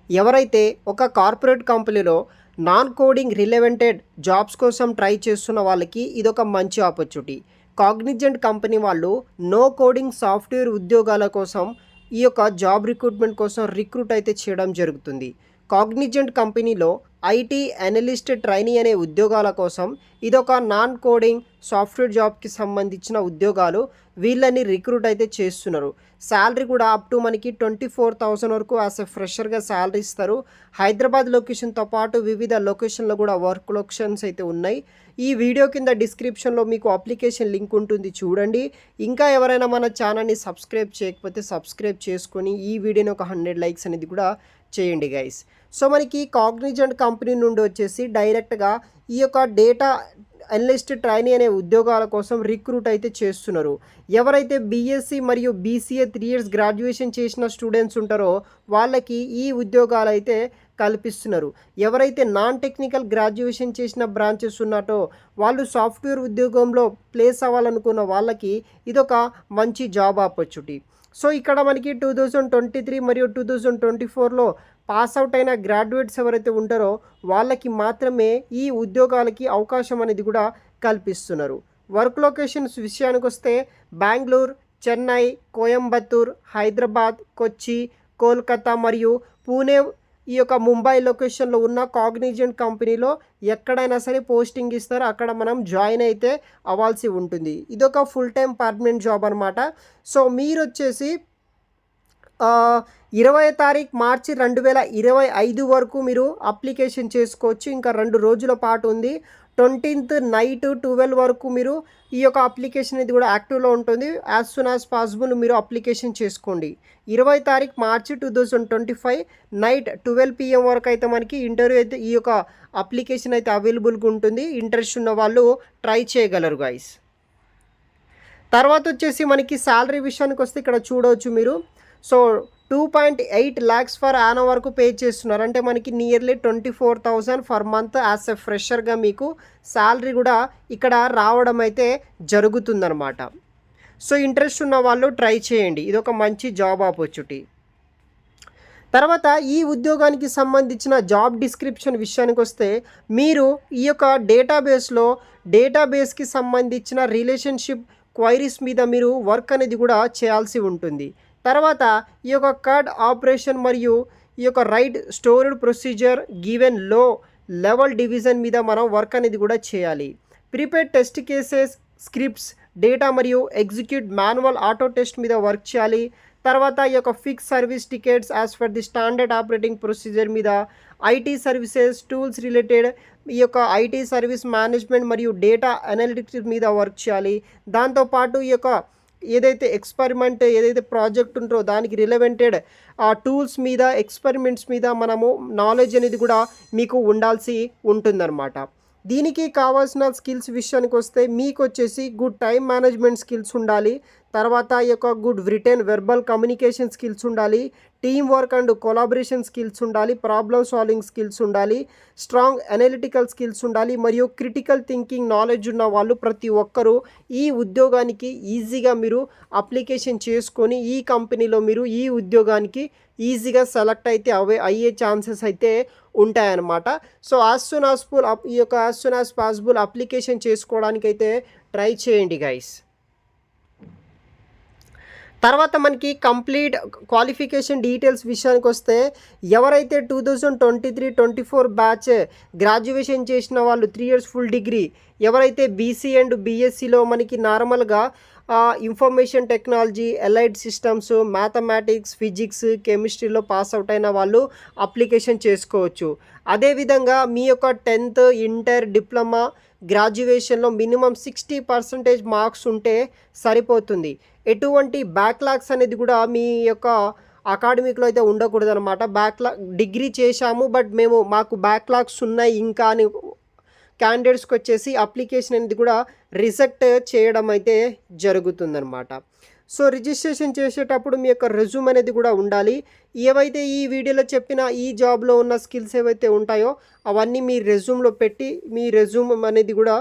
ఎవరైతే ఒక కార్పొరేట్ కంపెనీలో నాన్ కోడింగ్ రిలవెంటెడ్ జాబ్స్ కోసం ట్రై చేస్తున్న వాళ్ళకి ఇదొక మంచి ఆపర్చునిటీ. కాగ్నిజెంట్ కంపెనీ వాళ్ళు నో కోడింగ్ సాఫ్ట్వేర్ ఉద్యోగాల కోసం ఈ యొక్క జాబ్ రిక్రూట్మెంట్ కోసం రిక్రూట్ అయితే చేయడం జరుగుతుంది. కాగ్నిజెంట్ కంపెనీలో ఐటీ అనలిస్ట్ ట్రైనీ అనే ఉద్యోగాల కోసం ఇదొక నాన్ కోడింగ్ సాఫ్ట్వేర్ జాబ్కి సంబంధించిన ఉద్యోగాలు. వీళ్ళని రిక్రూట్ అయితే చేస్తున్నారు. శాలరీ కూడా అప్ టు మనకి 24,000 వరకు యాజ్ ఎ ఫ్రెషర్గా శాలరీ ఇస్తారు. హైదరాబాద్ లొకేషన్తో పాటు వివిధ లొకేషన్లో కూడా వర్క్ లొకేషన్స్ అయితే ఉన్నాయి. ఈ వీడియో కింద డిస్క్రిప్షన్లో మీకు అప్లికేషన్ లింక్ ఉంటుంది, చూడండి. ఇంకా ఎవరైనా మన ఛానల్ని సబ్స్క్రైబ్ చేయకపోతే సబ్స్క్రైబ్ చేసుకొని ఈ వీడియోని ఒక 100 లైక్స్ అనేది కూడా చేయండి గైస్. సో మనకి కాగ్నిజెంట్ కంపెనీ నుండి వచ్చేసి డైరెక్ట్గా ఈ యొక్క డేటా అనలిస్ట్ ట్రైనీ అనే ఉద్యోగాల కోసం రిక్రూట్ అయితే చేస్తున్నారు. ఎవరైతే బీఎస్సీ మరియు బీసీఏ 3 years గ్రాడ్యుయేషన్ చేసిన స్టూడెంట్స్ ఉంటారో వాళ్ళకి ఈ ఉద్యోగాలు అయితే కల్పిస్తున్నారు. ఎవరైతే నాన్ టెక్నికల్ గ్రాడ్యుయేషన్ చేసిన బ్రాంచెస్ ఉన్నారో వాళ్ళు సాఫ్ట్వేర్ ఉద్యోగంలో ప్లేస్ అవ్వాలనుకున్న వాళ్ళకి ఇదొక మంచి జాబ్ ఆపర్చునిటీ. సో ఇక్కడ మనకి 2023 మరియు 2024లో పాస్ అవుట్ అయిన గ్రాడ్యుయేట్స్ ఎవరైతే ఉంటారో వాళ్ళకి మాత్రమే ఈ ఉద్యోగాలకి అవకాశం అనేది కూడా కల్పిస్తున్నారు. వర్క్ లొకేషన్స్ విషయానికి వస్తే బెంగళూరు, చెన్నై, కోయంబత్తూర్, హైదరాబాద్, కొచ్చి, కోల్కతా మరియు పూణే, ఈ యొక్క ముంబై లొకేషన్లో ఉన్న కాగ్నిజెంట్ కంపెనీలో ఎక్కడైనా సరే పోస్టింగ్ ఇస్తారు. అక్కడ మనం జాయిన్ అయితే అవ్వాల్సి ఉంటుంది. ఇదొక ఫుల్ టైం పర్మనెంట్ జాబ్ అనమాట. సో మీరు వచ్చేసి 20వ తారీఖు మార్చి 2025 వరకు మీరు అప్లికేషన్ చేసుకోవచ్చు. ఇంకా 2 రోజుల పాటు ఉంది. 20th నైట్ 12 వరకు మీరు ఈ యొక్క అప్లికేషన్ ఇది కూడా యాక్టివ్లో ఉంటుంది. యాజ్ సూన్ యాజ్ పాసిబుల్ మీరు అప్లికేషన్ చేసుకోండి. 20వ తారీఖు మార్చి 2025 నైట్ 12 PM వరకు అయితే మనకి ఇంటర్వ్యూ అయితే ఈ యొక్క అప్లికేషన్ అయితే అవైలబుల్గా ఉంటుంది. ఇంట్రెస్ట్ ఉన్న వాళ్ళు ట్రై చేయగలరు గైస్. తర్వాత వచ్చేసి మనకి శాలరీ విషయానికి వస్తే ఇక్కడ చూడవచ్చు మీరు. సో 2.8 lakhs ఫర్ యానం వరకు పే చేస్తున్నారు. అంటే మనకి nearly 24,000 for month as a ఫ్రెషర్గా మీకు శాలరీ కూడా ఇక్కడ రావడం అయితే జరుగుతుందన్నమాట. సో ఇంట్రెస్ట్ ఉన్న వాళ్ళు ట్రై చేయండి. ఇది ఒక మంచి జాబ్ ఆపర్చునిటీ. తర్వాత ఈ ఉద్యోగానికి సంబంధించిన జాబ్ డిస్క్రిప్షన్ విషయానికి వస్తే మీరు ఈ యొక్క డేటాబేస్కి సంబంధించిన రిలేషన్షిప్ క్వైరీస్ మీద మీరు వర్క్ అనేది కూడా చేయాల్సి ఉంటుంది. తర్వాత ఈ యొక్క కార్డ్ ఆపరేషన్ మరియు ఈ యొక్క రైట్ స్టోర్డ్ ప్రొసీజర్ గివెన్ లో లెవెల్ డివిజన్ మీద మనం వర్క్ అనేది కూడా చేయాలి. Prepare test cases, scripts, data మరియు ఎగ్జిక్యూట్ మాన్యువల్ ఆటో టెస్ట్ మీద వర్క్ చేయాలి. తర్వాత ఈ యొక్క fix service tickets as for the standard operating procedure మీద, ఐటీ సర్వీసెస్ టూల్స్ రిలేటెడ్ ఈ యొక్క ఐటీ సర్వీస్ మేనేజ్మెంట్ మరియు డేటా అనలిటిక్స్ మీద వర్క్ చేయాలి. దాంతోపాటు ఈ యొక్క ఏదైతే ప్రాజెక్ట్ ఉంటుందో దానికి రిలవెంటెడ్ టూల్స్ మీద, ఎక్స్పెరిమెంట్స్ మీద మనము నాలెడ్జ్ అనేది కూడా మీకు ఉండాల్సి ఉంటుందన్నమాట. దీనికి కావాల్సిన స్కిల్స్ విషయానికి వస్తే మీకు వచ్చేసి గుడ్ టైం మేనేజ్మెంట్ స్కిల్స్ ఉండాలి. తర్వాత ఈ యొక్క good written verbal communication skills ఉండాలి. Teamwork and collaboration skills ఉండాలి. ప్రాబ్లమ్ సాల్వింగ్ స్కిల్స్ ఉండాలి. స్ట్రాంగ్ అనలిటికల్ స్కిల్స్ ఉండాలి. మరియు క్రిటికల్ థింకింగ్ నాలెడ్జ్ ఉన్న వాళ్ళు ప్రతి ఒక్కరూ ఈ ఉద్యోగానికి ఈజీగా మీరు అప్లికేషన్ చేసుకొని ఈ కంపెనీలో మీరు ఈ ఉద్యోగానికి ఈజీగా సెలెక్ట్ అయితే అయ్యే ఛాన్సెస్ అయితే ఉంటాయన్నమాట. So as soon as possible application చేసుకోవడానికి అయితే ట్రై చేయండి గైస్. తర్వాత మనకి కంప్లీట్ క్వాలిఫికేషన్ డీటెయిల్స్ విషయానికి వస్తే ఎవరైతే 2023-24 బ్యాచ్ గ్రాడ్యుయేషన్ చేసిన వాళ్ళు 3 years ఫుల్ డిగ్రీ, ఎవరైతే బీసీ అండ్ బీఎస్సీలో మనకి నార్మల్గా information technology, allied systems, mathematics, physics, కెమిస్ట్రీలో పాస్ అవుట్ అయిన వాళ్ళు అప్లికేషన్ చేసుకోవచ్చు. అదేవిధంగా మీ యొక్క 10th, ఇంటర్, డిప్లొమా, గ్రాడ్యుయేషన్లో మినిమం 60% మార్క్స్ ఉంటే సరిపోతుంది. ఎటువంటి బ్యాక్లాగ్స్ అనేది కూడా మీ యొక్క అకాడమిక్లో అయితే ఉండకూడదు అనమాట. డిగ్రీ చేశాము బట్ మాకు బ్యాక్లాగ్స్ ఉన్నాయి ఇంకా అని క్యాండిడేట్స్కి వచ్చేసి అప్లికేషన్ అనేది కూడా రిజెక్ట్ చేయడం అయితే జరుగుతుందన్నమాట. సో రిజిస్ట్రేషన్ చేసేటప్పుడు మీ యొక్క రెజ్యూమ్ అనేది కూడా ఉండాలి. ఏవైతే ఈ వీడియోలో చెప్పిన ఈ జాబ్లో ఉన్న స్కిల్స్ ఏవైతే ఉంటాయో అవన్నీ మీ రెజ్యూమ్లో పెట్టి మీ రెజ్యూమ్ అనేది కూడా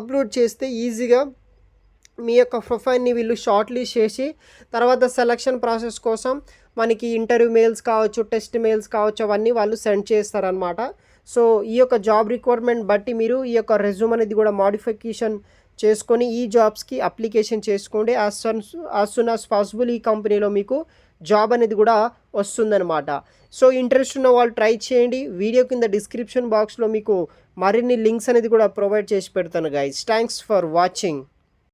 అప్లోడ్ చేస్తే ఈజీగా మీ యొక్క ప్రొఫైల్ని వీళ్ళు షార్ట్ లిస్ట్ చేసి తర్వాత సెలక్షన్ ప్రాసెస్ కోసం మనకి ఇంటర్వ్యూ మెయిల్స్ కావచ్చు, టెస్ట్ మెయిల్స్ కావచ్చు, అవన్నీ వాళ్ళు సెండ్ చేస్తారనమాట. సో ఈ యొక్క జాబ్ రిక్వైర్మెంట్ బట్టి మీరు ఈ యొక్క రెజ్యూమ్ అనేది కూడా మోడిఫికేషన్ చేసుకొని ఈ జాబ్స్కి అప్లికేషన్ చేసుకోండి. యాజ్ సూన్ యాజ్ పాసిబుల్ ఈ కంపెనీలో మీకు జాబ్ అనేది కూడా వస్తుందన్నమాట. సో ఇంట్రెస్ట్ ఉన్న వాళ్ళు ట్రై చేయండి. వీడియో కింద డిస్క్రిప్షన్ బాక్స్లో మీకు మరిన్ని లింక్స్ అనేది కూడా ప్రొవైడ్ చేసి పెడతాను గైస్. Thanks for watching.